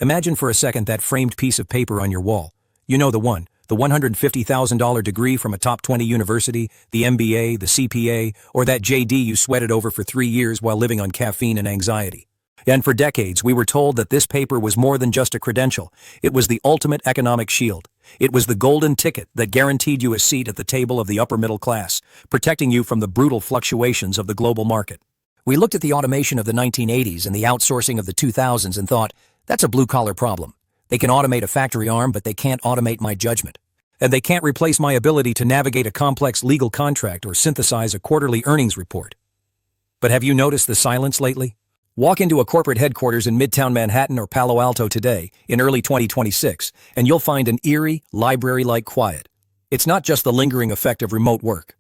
Imagine for a second that framed piece of paper on your wall. You know the one, the $150,000 degree from a top 20 university, the MBA, the CPA, or that JD you sweated over for 3 years while living on caffeine and anxiety. And for decades, we were told that this paper was more than just a credential. It was the ultimate economic shield. It was the golden ticket that guaranteed you a seat at the table of the upper middle class, protecting you from the brutal fluctuations of the global market. We looked at the automation of the 1980s and the outsourcing of the 2000s and thought, that's a blue-collar problem. They can automate a factory arm, but they can't automate my judgment. And they can't replace my ability to navigate a complex legal contract or synthesize a quarterly earnings report. But have you noticed the silence lately? Walk into a corporate headquarters in Midtown Manhattan or Palo Alto today, in early 2026, and you'll find an eerie, library-like quiet. It's not just the lingering effect of remote work.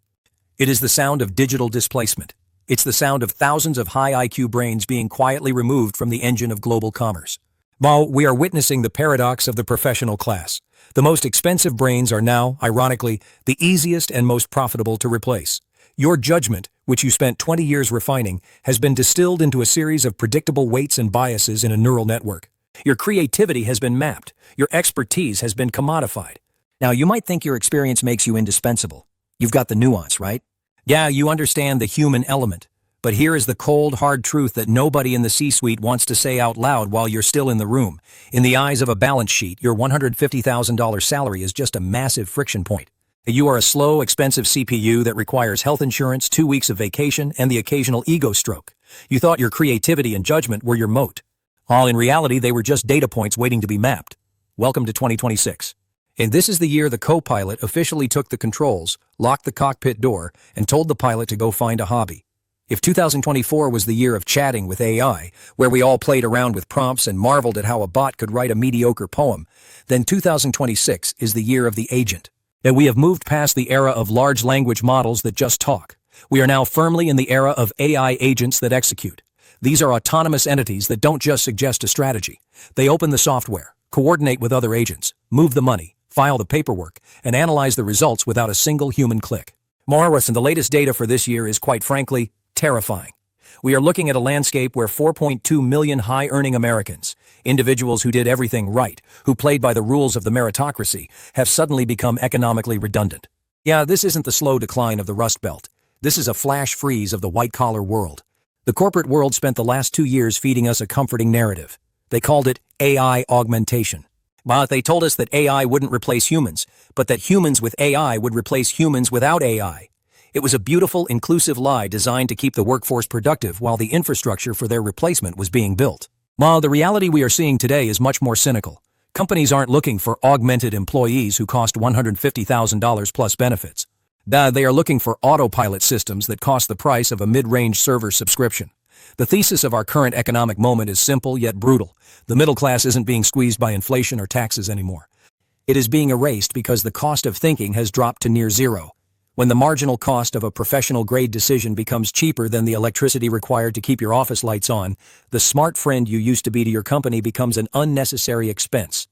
It is the sound of digital displacement. It's the sound of thousands of high IQ brains being quietly removed from the engine of global commerce. While we are witnessing the paradox of the professional class, the most expensive brains are now, ironically, the easiest and most profitable to replace. Your judgment, which you spent 20 years refining, has been distilled into a series of predictable weights and biases in a neural network. Your creativity has been mapped. Your expertise has been commodified. Now, you might think your experience makes you indispensable. You've got the nuance, right? Yeah, you understand the human element. But here is the cold, hard truth that nobody in the C-suite wants to say out loud while you're still in the room. In the eyes of a balance sheet, your $150,000 salary is just a massive friction point. You are a slow, expensive CPU that requires health insurance, 2 weeks of vacation, and the occasional ego stroke. You thought your creativity and judgment were your moat. All in reality, they were just data points waiting to be mapped. Welcome to 2026. And this is the year the co-pilot officially took the controls, locked the cockpit door, and told the pilot to go find a hobby. If 2024 was the year of chatting with AI, where we all played around with prompts and marveled at how a bot could write a mediocre poem, then 2026 is the year of the agent. That we have moved past the era of large language models that just talk. We are now firmly in the era of AI agents that execute. These are autonomous entities that don't just suggest a strategy. They open the software, coordinate with other agents, move the money, file the paperwork, and analyze the results without a single human click. Morris, and the latest data for this year is, quite frankly, terrifying. We are looking at a landscape where 4.2 million high-earning Americans, individuals who did everything right, who played by the rules of the meritocracy, have suddenly become economically redundant. Yeah, this isn't the slow decline of the Rust Belt. This is a flash freeze of the white-collar world. The corporate world spent the last 2 years feeding us a comforting narrative. They called it AI augmentation. But they told us that AI wouldn't replace humans, but that humans with AI would replace humans without AI. It was a beautiful, inclusive lie designed to keep the workforce productive while the infrastructure for their replacement was being built. While the reality we are seeing today is much more cynical. Companies aren't looking for augmented employees who cost $150,000 plus benefits. They are looking for autopilot systems that cost the price of a mid-range server subscription. The thesis of our current economic moment is simple yet brutal. The middle class isn't being squeezed by inflation or taxes anymore. It is being erased because the cost of thinking has dropped to near zero. When the marginal cost of a professional-grade decision becomes cheaper than the electricity required to keep your office lights on, the smart friend you used to be to your company becomes an unnecessary expense.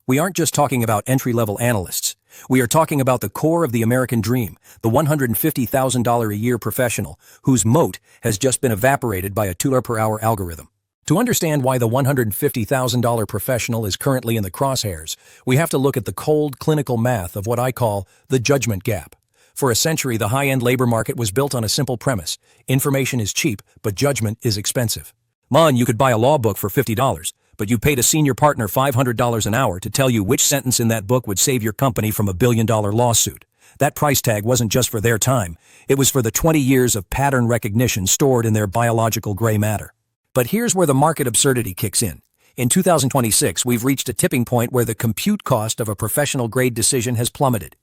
We aren't just talking about entry-level analysts. We are talking about the core of the American dream, the $150,000 a year professional, whose moat has just been evaporated by a $2 per hour algorithm. To understand why the $150,000 professional is currently in the crosshairs, we have to look at the cold, clinical math of what I call the judgment gap. For a century, the high-end labor market was built on a simple premise. Information is cheap, but judgment is expensive. You could buy a law book for $50, but you paid a senior partner $500 an hour to tell you which sentence in that book would save your company from a billion-dollar lawsuit. That price tag wasn't just for their time. It was for the 20 years of pattern recognition stored in their biological gray matter. But here's where the market absurdity kicks in. In 2026, we've reached a tipping point where the compute cost of a professional-grade decision has plummeted.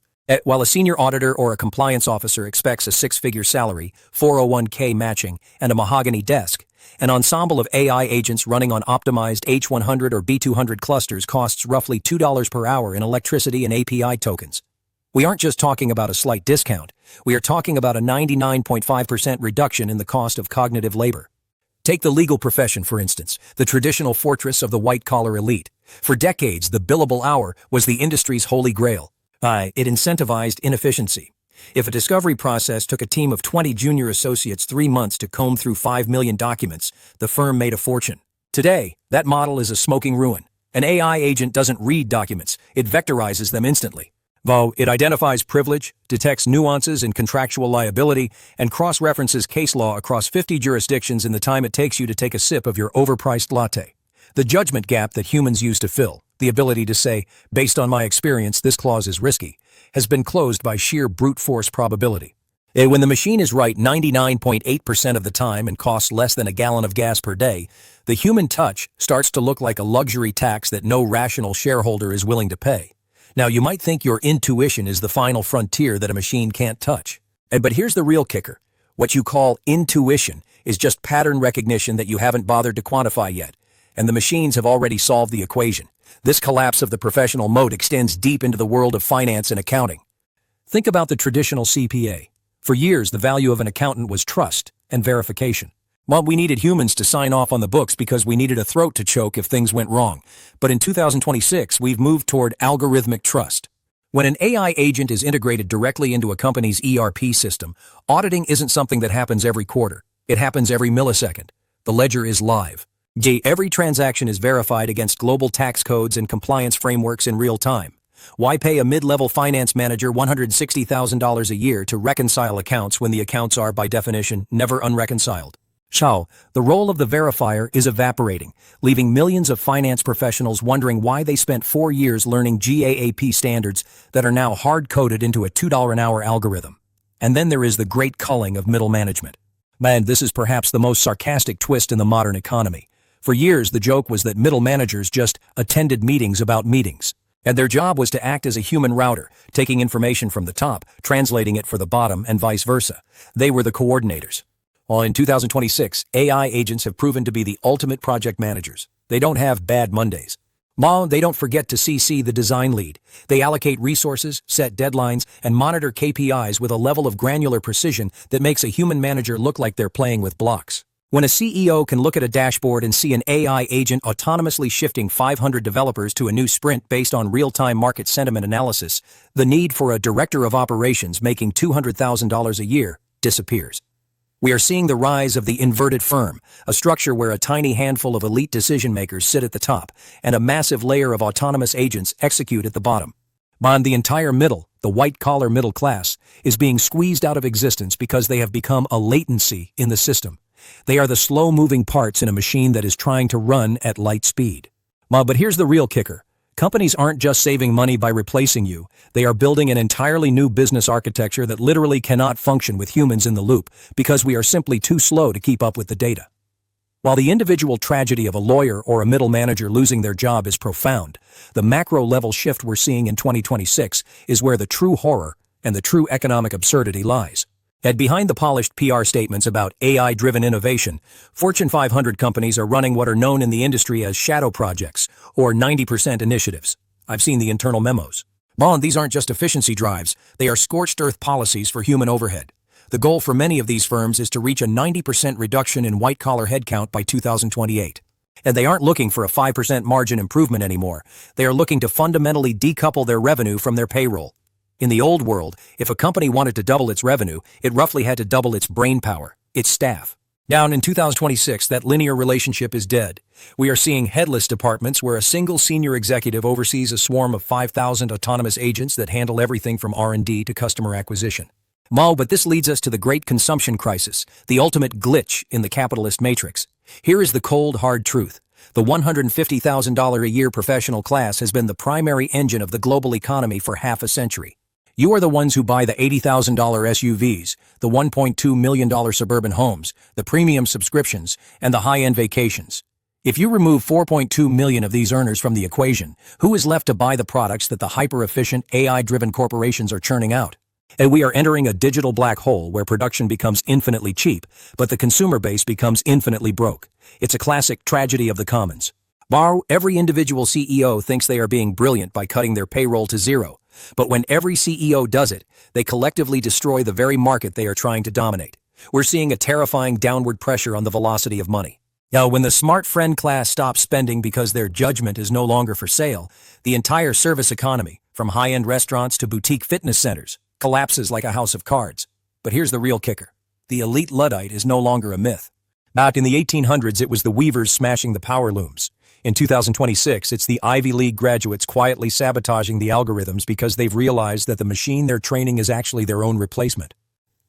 While a senior auditor or a compliance officer expects a 6-figure salary, 401k matching, and a mahogany desk, an ensemble of AI agents running on optimized H100 or B200 clusters costs roughly $2 per hour in electricity and API tokens. We aren't just talking about a slight discount. We are talking about a 99.5% reduction in the cost of cognitive labor. Take the legal profession, for instance, the traditional fortress of the white-collar elite. For decades, the billable hour was the industry's holy grail. It incentivized inefficiency. If a discovery process took a team of 20 junior associates 3 months to comb through 5 million documents, the firm made a fortune. Today, that model is a smoking ruin. An AI agent doesn't read documents, it vectorizes them instantly. Though it identifies privilege, detects nuances in contractual liability, and cross-references case law across 50 jurisdictions in the time it takes you to take a sip of your overpriced latte. The judgment gap that humans use to fill, the ability to say, based on my experience, this clause is risky, has been closed by sheer brute force probability. When the machine is right 99.8% of the time and costs less than a gallon of gas per day, the human touch starts to look like a luxury tax that no rational shareholder is willing to pay. Now, you might think your intuition is the final frontier that a machine can't touch. But here's the real kicker. What you call intuition is just pattern recognition that you haven't bothered to quantify yet, and the machines have already solved the equation. This collapse of the professional moat extends deep into the world of finance and accounting. Think about the traditional CPA. For years, the value of an accountant was trust and verification. Well, we needed humans to sign off on the books because we needed a throat to choke if things went wrong. But in 2026, we've moved toward algorithmic trust. When an AI agent is integrated directly into a company's ERP system, auditing isn't something that happens every quarter. It happens every millisecond. The ledger is live. Every transaction is verified against global tax codes and compliance frameworks in real time. Why pay a mid-level finance manager $160,000 a year to reconcile accounts when the accounts are, by definition, never unreconciled? The role of the verifier is evaporating, leaving millions of finance professionals wondering why they spent 4 years learning GAAP standards that are now hard-coded into a $2 an hour algorithm. And then there is the great culling of middle management. Man, this is perhaps the most sarcastic twist in the modern economy. For years, the joke was that middle managers just attended meetings about meetings. And their job was to act as a human router, taking information from the top, translating it for the bottom, and vice versa. They were the coordinators. Well, in 2026, AI agents have proven to be the ultimate project managers. They don't have bad Mondays. They don't forget to CC the design lead. They allocate resources, set deadlines, and monitor KPIs with a level of granular precision that makes a human manager look like they're playing with blocks. When a CEO can look at a dashboard and see an AI agent autonomously shifting 500 developers to a new sprint based on real-time market sentiment analysis, the need for a director of operations making $200,000 a year disappears. We are seeing the rise of the inverted firm, a structure where a tiny handful of elite decision-makers sit at the top and a massive layer of autonomous agents execute at the bottom. The entire middle, the white-collar middle class, is being squeezed out of existence because they have become a latency in the system. They are the slow-moving parts in a machine that is trying to run at light speed. But here's the real kicker. Companies aren't just saving money by replacing you. They are building an entirely new business architecture that literally cannot function with humans in the loop because we are simply too slow to keep up with the data. While the individual tragedy of a lawyer or a middle manager losing their job is profound, the macro-level shift we're seeing in 2026 is where the true horror and the true economic absurdity lies. And behind the polished PR statements about AI-driven innovation, Fortune 500 companies are running what are known in the industry as shadow projects, or 90% initiatives. I've seen the internal memos. These aren't just efficiency drives, they are scorched earth policies for human overhead. The goal for many of these firms is to reach a 90% reduction in white-collar headcount by 2028. And they aren't looking for a 5% margin improvement anymore. They are looking to fundamentally decouple their revenue from their payroll. In the old world, if a company wanted to double its revenue, it roughly had to double its brainpower, its staff. Now, in 2026, that linear relationship is dead. We are seeing headless departments where a single senior executive oversees a swarm of 5,000 autonomous agents that handle everything from R&D to customer acquisition. But this leads us to the great consumption crisis, the ultimate glitch in the capitalist matrix. Here is the cold, hard truth. The $150,000 a year professional class has been the primary engine of the global economy for half a century. You are the ones who buy the $80,000 SUVs, the $1.2 million suburban homes, the premium subscriptions, and the high-end vacations. If you remove 4.2 million of these earners from the equation, who is left to buy the products that the hyper-efficient, AI-driven corporations are churning out? And we are entering a digital black hole where production becomes infinitely cheap, but the consumer base becomes infinitely broke. It's a classic tragedy of the commons. Every individual CEO thinks they are being brilliant by cutting their payroll to zero. But when every CEO does it, they collectively destroy the very market they are trying to dominate. We're seeing a terrifying downward pressure on the velocity of money. Now, when the smart friend class stops spending because their judgment is no longer for sale, the entire service economy, from high-end restaurants to boutique fitness centers, collapses like a house of cards. But here's the real kicker. The elite Luddite is no longer a myth. Back in the 1800s, it was the weavers smashing the power looms. In 2026, it's the Ivy League graduates quietly sabotaging the algorithms because they've realized that the machine they're training is actually their own replacement.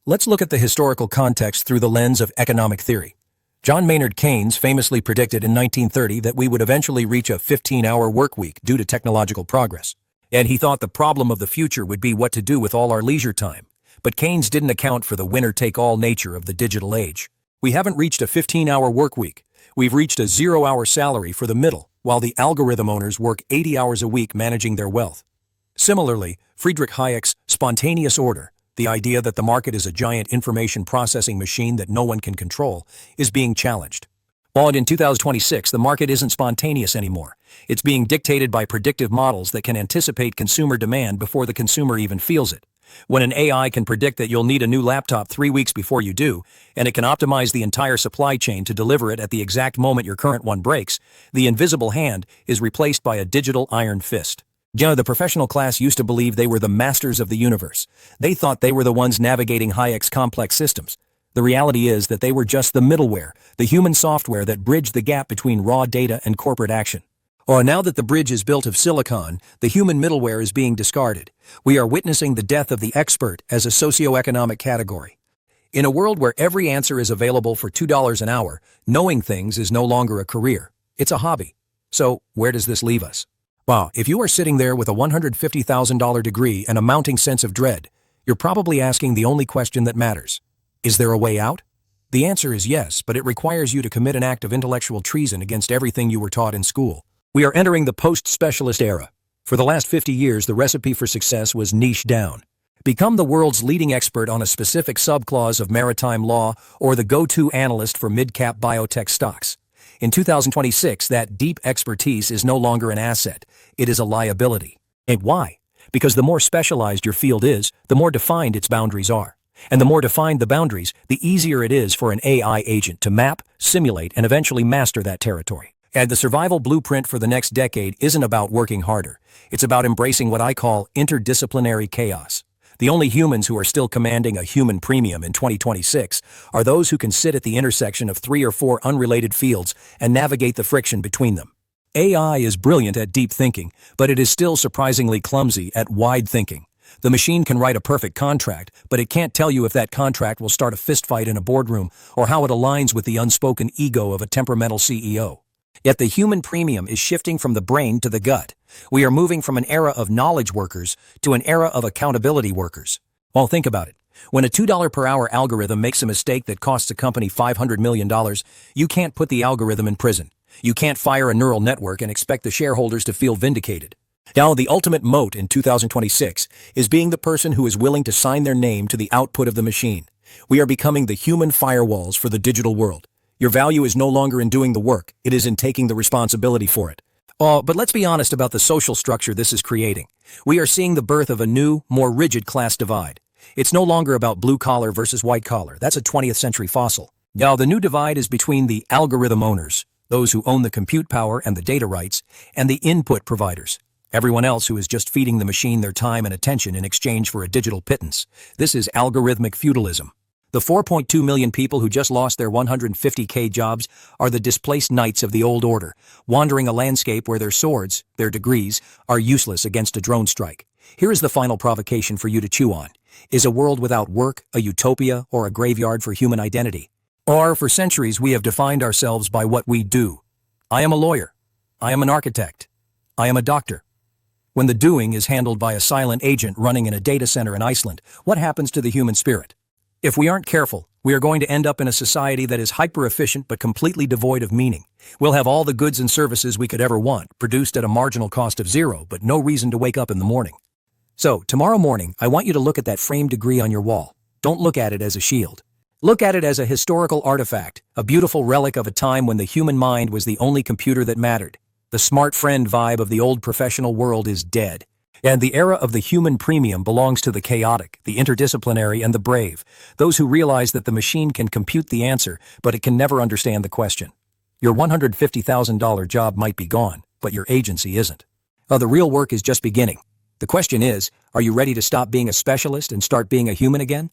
Let's look at the historical context through the lens of economic theory. John Maynard Keynes famously predicted in 1930 that we would eventually reach a 15-hour work week due to technological progress. And he thought the problem of the future would be what to do with all our leisure time. But Keynes didn't account for the winner-take-all nature of the digital age. We haven't reached a 15-hour work week. We've reached a 0-hour salary for the middle, while the algorithm owners work 80 hours a week managing their wealth. Similarly, Friedrich Hayek's spontaneous order, the idea that the market is a giant information processing machine that no one can control, is being challenged. And in 2026, the market isn't spontaneous anymore. It's being dictated by predictive models that can anticipate consumer demand before the consumer even feels it. When an AI can predict that you'll need a new laptop 3 weeks before you do, and it can optimize the entire supply chain to deliver it at the exact moment your current one breaks, the invisible hand is replaced by a digital iron fist. The professional class used to believe they were the masters of the universe. They thought they were the ones navigating Hayek's complex systems. The reality is that they were just the middleware, the human software that bridged the gap between raw data and corporate action. Now that the bridge is built of silicon, the human middleware is being discarded. We are witnessing the death of the expert as a socioeconomic category. In a world where every answer is available for $2 an hour, knowing things is no longer a career. It's a hobby. So, where does this leave us? If you are sitting there with a $150,000 degree and a mounting sense of dread, you're probably asking the only question that matters. Is there a way out? The answer is yes, but it requires you to commit an act of intellectual treason against everything you were taught in school. We are entering the post-specialist era. For the last 50 years, the recipe for success was niche down. Become the world's leading expert on a specific subclause of maritime law or the go-to analyst for mid-cap biotech stocks. In 2026, that deep expertise is no longer an asset. It is a liability. And why? Because the more specialized your field is, the more defined its boundaries are. And the more defined the boundaries, the easier it is for an AI agent to map, simulate, and eventually master that territory. And the survival blueprint for the next decade isn't about working harder. It's about embracing what I call interdisciplinary chaos. The only humans who are still commanding a human premium in 2026 are those who can sit at the intersection of 3 or 4 unrelated fields and navigate the friction between them. AI is brilliant at deep thinking, but it is still surprisingly clumsy at wide thinking. The machine can write a perfect contract, but it can't tell you if that contract will start a fistfight in a boardroom or how it aligns with the unspoken ego of a temperamental CEO. Yet the human premium is shifting from the brain to the gut. We are moving from an era of knowledge workers to an era of accountability workers. Think about it. When a $2 per hour algorithm makes a mistake that costs a company $500 million, you can't put the algorithm in prison. You can't fire a neural network and expect the shareholders to feel vindicated. The ultimate moat in 2026 is being the person who is willing to sign their name to the output of the machine. We are becoming the human firewalls for the digital world. Your value is no longer in doing the work, it is in taking the responsibility for it. But let's be honest about the social structure this is creating. We are seeing the birth of a new, more rigid class divide. It's no longer about blue collar versus white collar. That's a 20th century fossil. The new divide is between the algorithm owners, those who own the compute power and the data rights, and the input providers, everyone else who is just feeding the machine their time and attention in exchange for a digital pittance. This is algorithmic feudalism. The 4.2 million people who just lost their 150K jobs are the displaced knights of the old order, wandering a landscape where their swords, their degrees, are useless against a drone strike. Here is the final provocation for you to chew on. Is a world without work a utopia or a graveyard for human identity? Or, for centuries, we have defined ourselves by what we do. I am a lawyer. I am an architect. I am a doctor. When the doing is handled by a silent agent running in a data center in Iceland, what happens to the human spirit? If we aren't careful, we are going to end up in a society that is hyper-efficient but completely devoid of meaning. We'll have all the goods and services we could ever want, produced at a marginal cost of zero, but no reason to wake up in the morning. So, tomorrow morning, I want you to look at that framed degree on your wall. Don't look at it as a shield. Look at it as a historical artifact, a beautiful relic of a time when the human mind was the only computer that mattered. The smart friend vibe of the old professional world is dead. And the era of the human premium belongs to the chaotic, the interdisciplinary, and the brave, those who realize that the machine can compute the answer, but it can never understand the question. Your $150,000 job might be gone, but your agency isn't. The real work is just beginning. The question is, are you ready to stop being a specialist and start being a human again?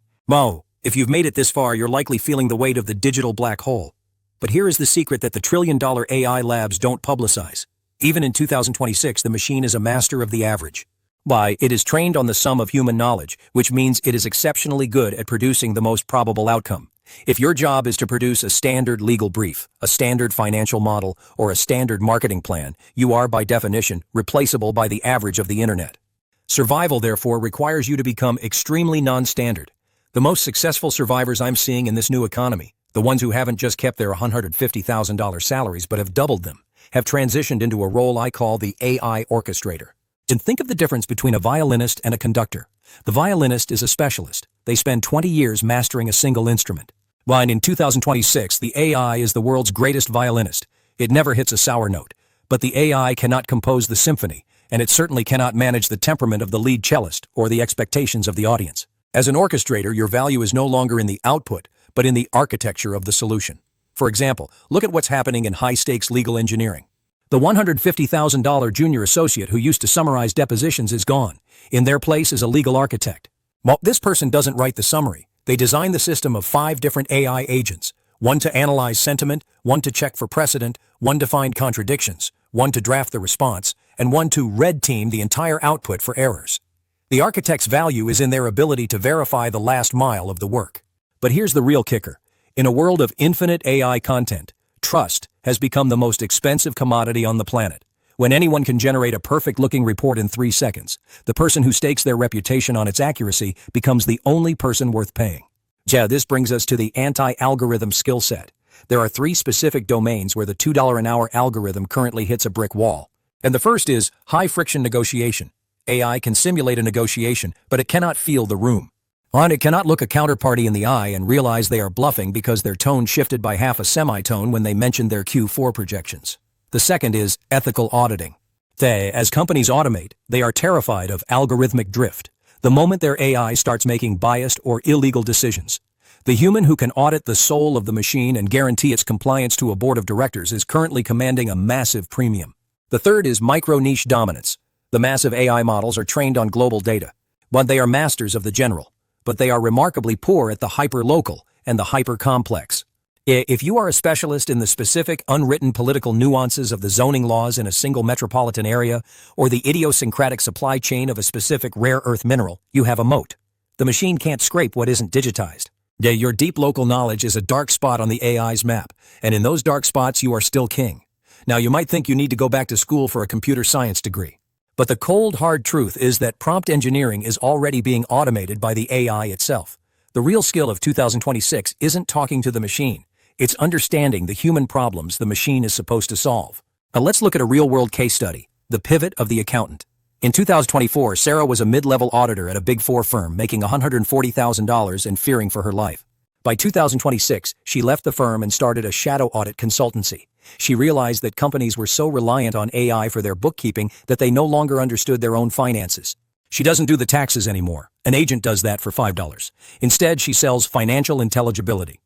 If you've made it this far, you're likely feeling the weight of the digital black hole. But here is the secret that the trillion-dollar AI labs don't publicize. Even in 2026, the machine is a master of the average. Why, it is trained on the sum of human knowledge, which means it is exceptionally good at producing the most probable outcome. If your job is to produce a standard legal brief, a standard financial model, or a standard marketing plan, you are, by definition, replaceable by the average of the internet. Survival, therefore, requires you to become extremely non-standard. The most successful survivors I'm seeing in this new economy, the ones who haven't just kept their $150,000 salaries but have doubled them, have transitioned into a role I call the AI orchestrator. And think of the difference between a violinist and a conductor. The violinist is a specialist. They spend 20 years mastering a single instrument. While in 2026, the AI is the world's greatest violinist. It never hits a sour note. But the AI cannot compose the symphony, and it certainly cannot manage the temperament of the lead cellist or the expectations of the audience. As an orchestrator, your value is no longer in the output, but in the architecture of the solution. For example, look at what's happening in high-stakes legal engineering. The $150,000 junior associate who used to summarize depositions is gone. In their place is a legal architect. Well, this person doesn't write the summary. They design the system of 5 different AI agents, one to analyze sentiment, one to check for precedent, one to find contradictions, one to draft the response, and one to red team the entire output for errors. The architect's value is in their ability to verify the last mile of the work. But here's the real kicker. In a world of infinite AI content, trust has become the most expensive commodity on the planet. When anyone can generate a perfect-looking report in 3 seconds, the person who stakes their reputation on its accuracy becomes the only person worth paying. This brings us to the anti-algorithm skill set. There are 3 specific domains where the $2 an hour algorithm currently hits a brick wall. And the first is high-friction negotiation. AI can simulate a negotiation, but it cannot feel the room. And it cannot look a counterparty in the eye and realize they are bluffing because their tone shifted by half a semitone when they mentioned their Q4 projections. The second is ethical auditing. As companies automate, they are terrified of algorithmic drift, the moment their AI starts making biased or illegal decisions. The human who can audit the soul of the machine and guarantee its compliance to a board of directors is currently commanding a massive premium. The third is micro-niche dominance. The massive AI models are trained on global data. They are masters of the general, but they are remarkably poor at the hyper-local and the hyper-complex. If you are a specialist in the specific unwritten political nuances of the zoning laws in a single metropolitan area or the idiosyncratic supply chain of a specific rare earth mineral, you have a moat. The machine can't scrape what isn't digitized. Your deep local knowledge is a dark spot on the AI's map, and in those dark spots you are still king. Now you might think you need to go back to school for a computer science degree. But the cold, hard truth is that prompt engineering is already being automated by the AI itself. The real skill of 2026 isn't talking to the machine. It's understanding the human problems the machine is supposed to solve. Now let's look at a real-world case study, the pivot of the accountant. In 2024, Sarah was a mid-level auditor at a Big Four firm making $140,000 and fearing for her life. By 2026, she left the firm and started a shadow audit consultancy. She realized that companies were so reliant on AI for their bookkeeping that they no longer understood their own finances. She doesn't do the taxes anymore. An agent does that for $5. Instead, she sells financial intelligibility.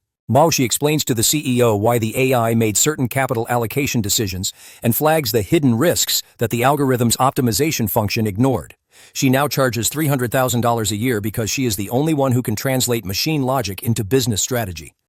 She explains to the CEO why the AI made certain capital allocation decisions and flags the hidden risks that the algorithm's optimization function ignored. She now charges $300,000 a year because she is the only one who can translate machine logic into business strategy.